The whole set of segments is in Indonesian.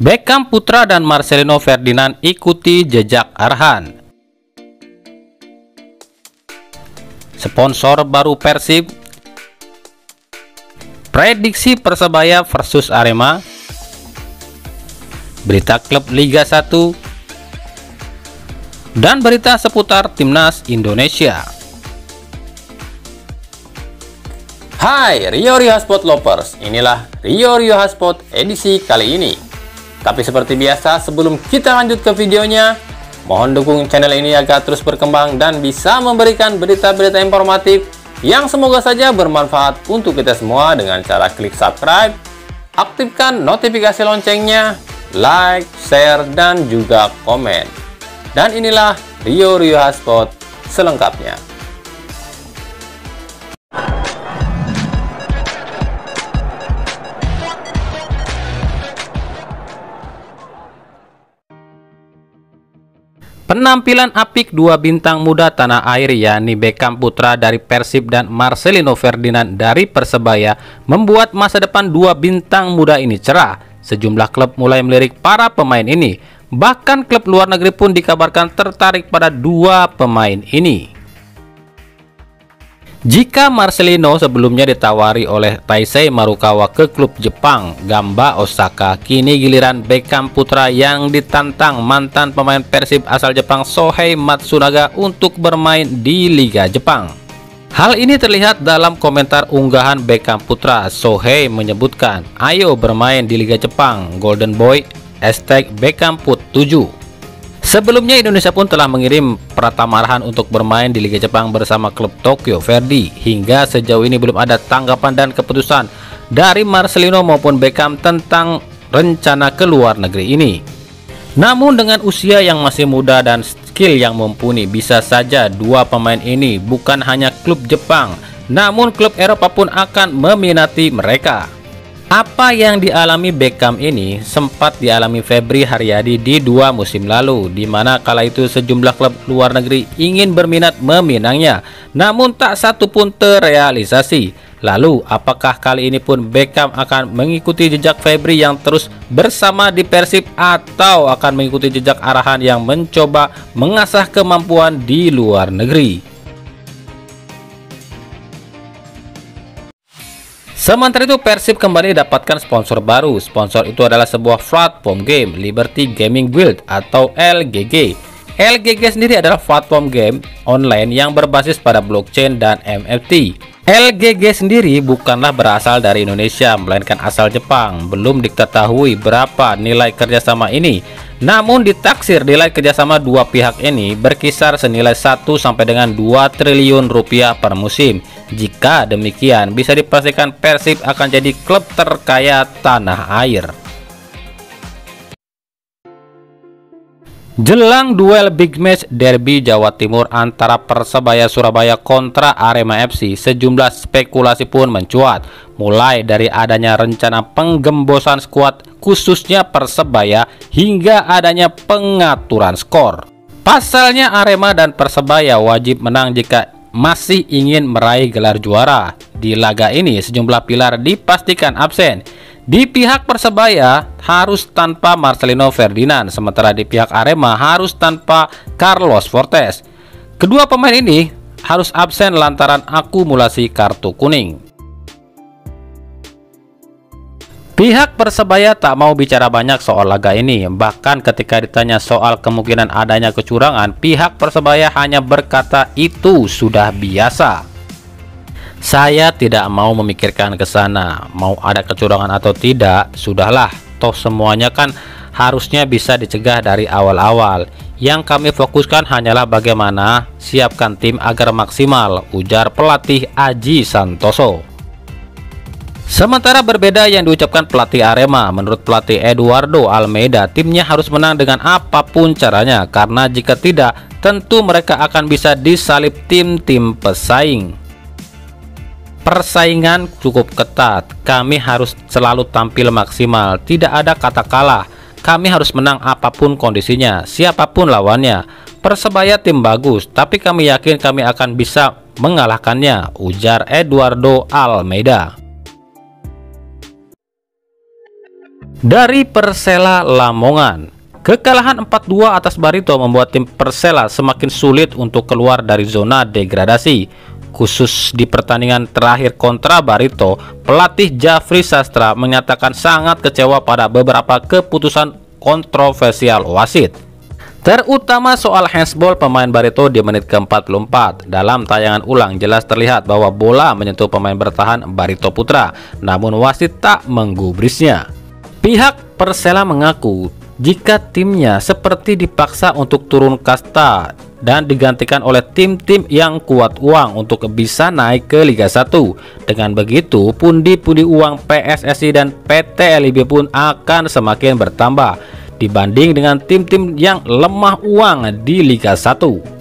Beckham Putra dan Marcelino Ferdinand ikuti jejak Arhan. Sponsor baru Persib. Prediksi Persebaya versus Arema. Berita klub Liga 1. Dan berita seputar Timnas Indonesia. Hai Rio Hotspot Lovers, inilah Rio Hotspot edisi kali ini. Tapi seperti biasa, sebelum kita lanjut ke videonya, mohon dukung channel ini agar terus berkembang dan bisa memberikan berita-berita informatif yang semoga saja bermanfaat untuk kita semua dengan cara klik subscribe, aktifkan notifikasi loncengnya, like, share, dan juga komen. Dan inilah Rio Hotspot selengkapnya. Penampilan apik dua bintang muda tanah air yakni Beckham Putra dari Persib dan Marcelino Ferdinand dari Persebaya membuat masa depan dua bintang muda ini cerah. Sejumlah klub mulai melirik para pemain ini. Bahkan klub luar negeri pun dikabarkan tertarik pada dua pemain ini. Jika Marcelino sebelumnya ditawari oleh Taisei Marukawa ke klub Jepang Gamba Osaka, kini giliran Beckham Putra yang ditantang mantan pemain Persib asal Jepang Shohei Matsunaga untuk bermain di Liga Jepang. Hal ini terlihat dalam komentar unggahan Beckham Putra. Shohei menyebutkan, "Ayo bermain di Liga Jepang, Golden Boy, #BeckhamPut7." Sebelumnya Indonesia pun telah mengirim Pratama Arhan untuk bermain di Liga Jepang bersama klub Tokyo Verdy. Hingga sejauh ini belum ada tanggapan dan keputusan dari Marcelino maupun Beckham tentang rencana ke luar negeri ini. Namun dengan usia yang masih muda dan skill yang mumpuni, bisa saja dua pemain ini bukan hanya klub Jepang, namun klub Eropa pun akan meminati mereka. Apa yang dialami Beckham ini sempat dialami Febri Haryadi di 2 musim lalu, di mana kala itu sejumlah klub luar negeri ingin berminat meminangnya, namun tak satu pun terrealisasi. Lalu, apakah kali ini pun Beckham akan mengikuti jejak Febri yang terus bersama di Persib, atau akan mengikuti jejak Arhan yang mencoba mengasah kemampuan di luar negeri? Sementara itu, Persib kembali dapatkan sponsor baru. Sponsor itu adalah sebuah platform game, Liberty Gaming Guild atau LGG. LGG sendiri adalah platform game online yang berbasis pada blockchain dan NFT. LGG sendiri bukanlah berasal dari Indonesia, melainkan asal Jepang. Belum diketahui berapa nilai kerjasama ini, namun ditaksir nilai kerjasama dua pihak ini berkisar senilai 1 sampai dengan 2 triliun rupiah per musim. Jika demikian, bisa dipastikan Persib akan jadi klub terkaya tanah air. Jelang duel big match derby Jawa Timur antara Persebaya Surabaya kontra Arema FC, sejumlah spekulasi pun mencuat, mulai dari adanya rencana penggembosan skuad khususnya Persebaya hingga adanya pengaturan skor. Pasalnya Arema dan Persebaya wajib menang jika masih ingin meraih gelar juara. Di laga ini sejumlah pilar dipastikan absen. Di pihak Persebaya harus tanpa Marcelino Ferdinand, sementara di pihak Arema harus tanpa Carlos Fortes. Kedua pemain ini harus absen lantaran akumulasi kartu kuning. Pihak Persebaya tak mau bicara banyak soal laga ini. Bahkan ketika ditanya soal kemungkinan adanya kecurangan, pihak Persebaya hanya berkata itu sudah biasa. Saya tidak mau memikirkan ke sana, mau ada kecurangan atau tidak, sudahlah, toh semuanya kan harusnya bisa dicegah dari awal-awal. Yang kami fokuskan hanyalah bagaimana siapkan tim agar maksimal, ujar pelatih Aji Santoso. Sementara berbeda yang diucapkan pelatih Arema. Menurut pelatih Eduardo Almeida, timnya harus menang dengan apapun caranya, karena jika tidak, tentu mereka akan bisa disalip tim-tim pesaing. Persaingan cukup ketat, kami harus selalu tampil maksimal, tidak ada kata kalah. Kami harus menang apapun kondisinya, siapapun lawannya. Persebaya tim bagus, tapi kami yakin kami akan bisa mengalahkannya, ujar Eduardo Almeida. Dari Persela Lamongan, kekalahan 4-2 atas Barito membuat tim Persela semakin sulit untuk keluar dari zona degradasi. Khusus di pertandingan terakhir kontra Barito, pelatih Jafri Sastra menyatakan sangat kecewa pada beberapa keputusan kontroversial wasit, terutama soal handsball pemain Barito di menit ke-44. Dalam tayangan ulang jelas terlihat bahwa bola menyentuh pemain bertahan Barito Putra, namun wasit tak menggubrisnya. Pihak Persela mengaku jika timnya seperti dipaksa untuk turun kasta dan digantikan oleh tim-tim yang kuat uang untuk bisa naik ke Liga 1. Dengan begitu, pundi-pundi uang PSSI dan PT LIB pun akan semakin bertambah dibanding dengan tim-tim yang lemah uang di Liga 1.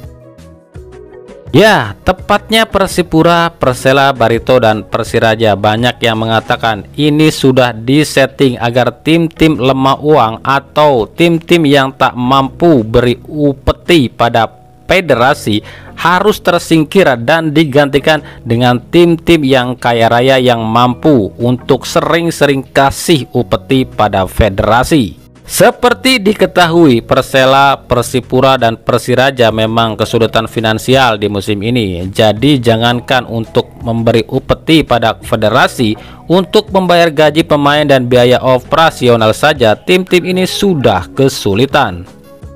Ya, tepatnya Persipura, Persela, Barito, dan Persiraja. Banyak yang mengatakan ini sudah disetting agar tim-tim lemah uang atau tim-tim yang tak mampu beri upeti pada federasi harus tersingkir dan digantikan dengan tim-tim yang kaya raya yang mampu untuk sering-sering kasih upeti pada federasi. Seperti diketahui, Persela, Persipura, dan Persiraja memang kesulitan finansial di musim ini. Jadi jangankan untuk memberi upeti pada federasi, untuk membayar gaji pemain dan biaya operasional saja tim-tim ini sudah kesulitan.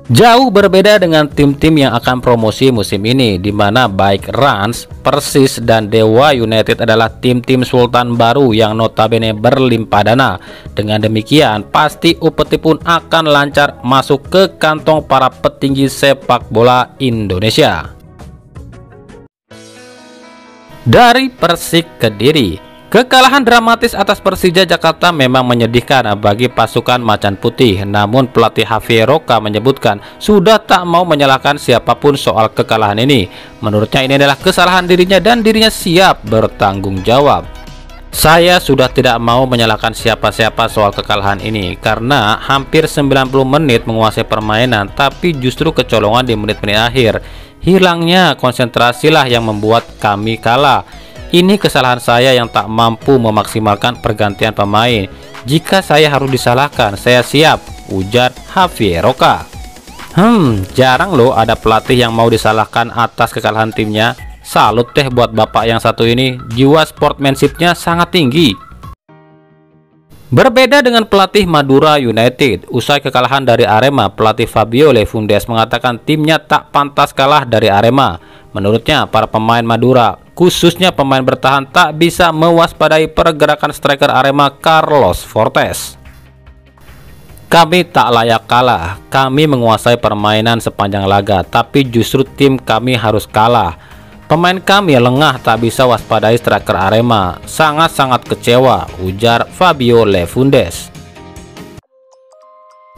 Jauh berbeda dengan tim-tim yang akan promosi musim ini, di mana baik Rans, Persis, dan Dewa United adalah tim-tim sultan baru yang notabene berlimpah dana. Dengan demikian, pasti upeti pun akan lancar masuk ke kantong para petinggi sepak bola Indonesia. Dari Persik Kediri, kekalahan dramatis atas Persija Jakarta memang menyedihkan bagi pasukan Macan Putih. Namun pelatih Javier Roca menyebutkan sudah tak mau menyalahkan siapapun soal kekalahan ini. Menurutnya ini adalah kesalahan dirinya dan dirinya siap bertanggung jawab. Saya sudah tidak mau menyalahkan siapa-siapa soal kekalahan ini karena hampir 90 menit menguasai permainan, tapi justru kecolongan di menit-menit akhir. Hilangnya konsentrasilah yang membuat kami kalah. Ini kesalahan saya yang tak mampu memaksimalkan pergantian pemain. Jika saya harus disalahkan, saya siap, ujar Javier Roca. Jarang loh ada pelatih yang mau disalahkan atas kekalahan timnya. Salut deh buat bapak yang satu ini, jiwa sportsmanshipnya sangat tinggi. Berbeda dengan pelatih Madura United, usai kekalahan dari Arema, pelatih Fabio Lefundes mengatakan timnya tak pantas kalah dari Arema. Menurutnya, para pemain Madura, khususnya pemain bertahan, tak bisa mewaspadai pergerakan striker Arema Carlos Fortes. Kami tak layak kalah, kami menguasai permainan sepanjang laga, tapi justru tim kami harus kalah. Pemain kami lengah, tak bisa waspadai striker Arema. Sangat-sangat kecewa, ujar Fabio Lefundes.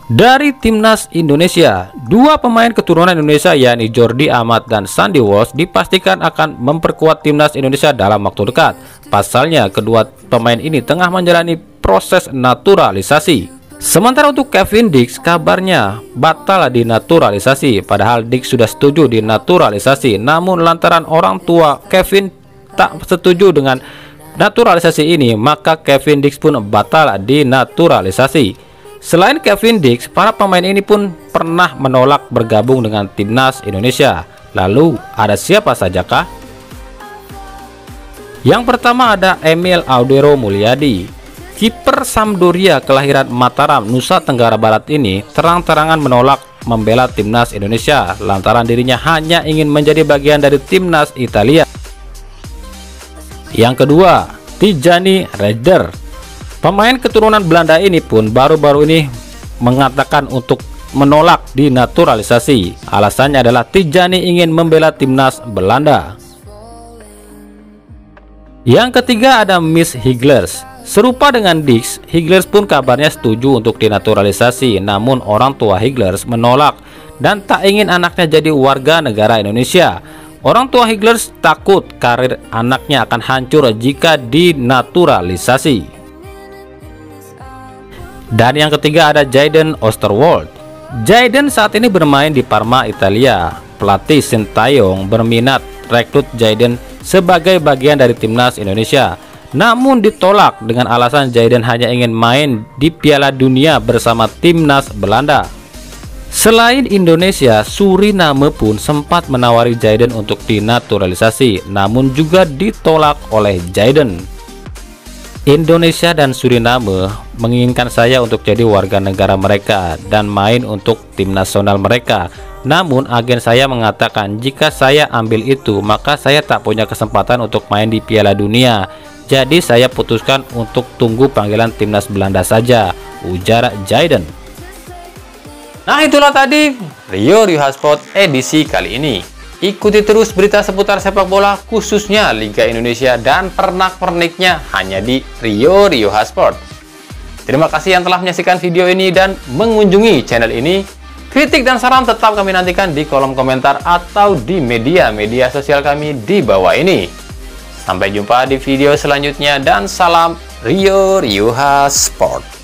Dari Timnas Indonesia, dua pemain keturunan Indonesia yakni Jordi Amat dan Sandy Walsh dipastikan akan memperkuat Timnas Indonesia dalam waktu dekat. Pasalnya, kedua pemain ini tengah menjalani proses naturalisasi. Sementara untuk Kevin Dix, kabarnya batal dinaturalisasi. Padahal Dix sudah setuju dinaturalisasi, namun lantaran orang tua Kevin tak setuju dengan naturalisasi ini, maka Kevin Dix pun batal dinaturalisasi. Selain Kevin Dix, para pemain ini pun pernah menolak bergabung dengan Timnas Indonesia. Lalu ada siapa sajakah? Yang pertama ada Emil Audero Mulyadi. Kiper Sampdoria kelahiran Mataram, Nusa Tenggara Barat ini terang-terangan menolak membela Timnas Indonesia lantaran dirinya hanya ingin menjadi bagian dari Timnas Italia. Yang kedua, Tijani Reder. Pemain keturunan Belanda ini pun baru-baru ini mengatakan untuk menolak dinaturalisasi. Alasannya adalah Tijani ingin membela Timnas Belanda. Yang ketiga ada Miss Higlers. Serupa dengan Dix, Higlers pun kabarnya setuju untuk dinaturalisasi, namun orang tua Higlers menolak dan tak ingin anaknya jadi warga negara Indonesia. Orang tua Higlers takut karir anaknya akan hancur jika dinaturalisasi. Dan yang ketiga ada Jayden Oosterwolde. Jayden saat ini bermain di Parma, Italia. Pelatih Sintayong berminat rekrut Jayden sebagai bagian dari Timnas Indonesia. namun ditolak dengan alasan Jayden hanya ingin main di Piala Dunia bersama timnas Belanda. Selain Indonesia, Suriname pun sempat menawari Jayden untuk dinaturalisasi, namun juga ditolak oleh Jayden. Indonesia dan Suriname menginginkan saya untuk jadi warga negara mereka dan main untuk tim nasional mereka. Namun agen saya mengatakan jika saya ambil itu maka saya tak punya kesempatan untuk main di Piala Dunia. Jadi saya putuskan untuk tunggu panggilan timnas Belanda saja, ujar Jayden. Nah, itulah tadi Rio Sport edisi kali ini. Ikuti terus berita seputar sepak bola khususnya Liga Indonesia dan pernak-perniknya hanya di Rio Sport. Terima kasih yang telah menyaksikan video ini dan mengunjungi channel ini. Kritik dan saran tetap kami nantikan di kolom komentar atau di media sosial kami di bawah ini. Sampai jumpa di video selanjutnya dan salam Rio Sport.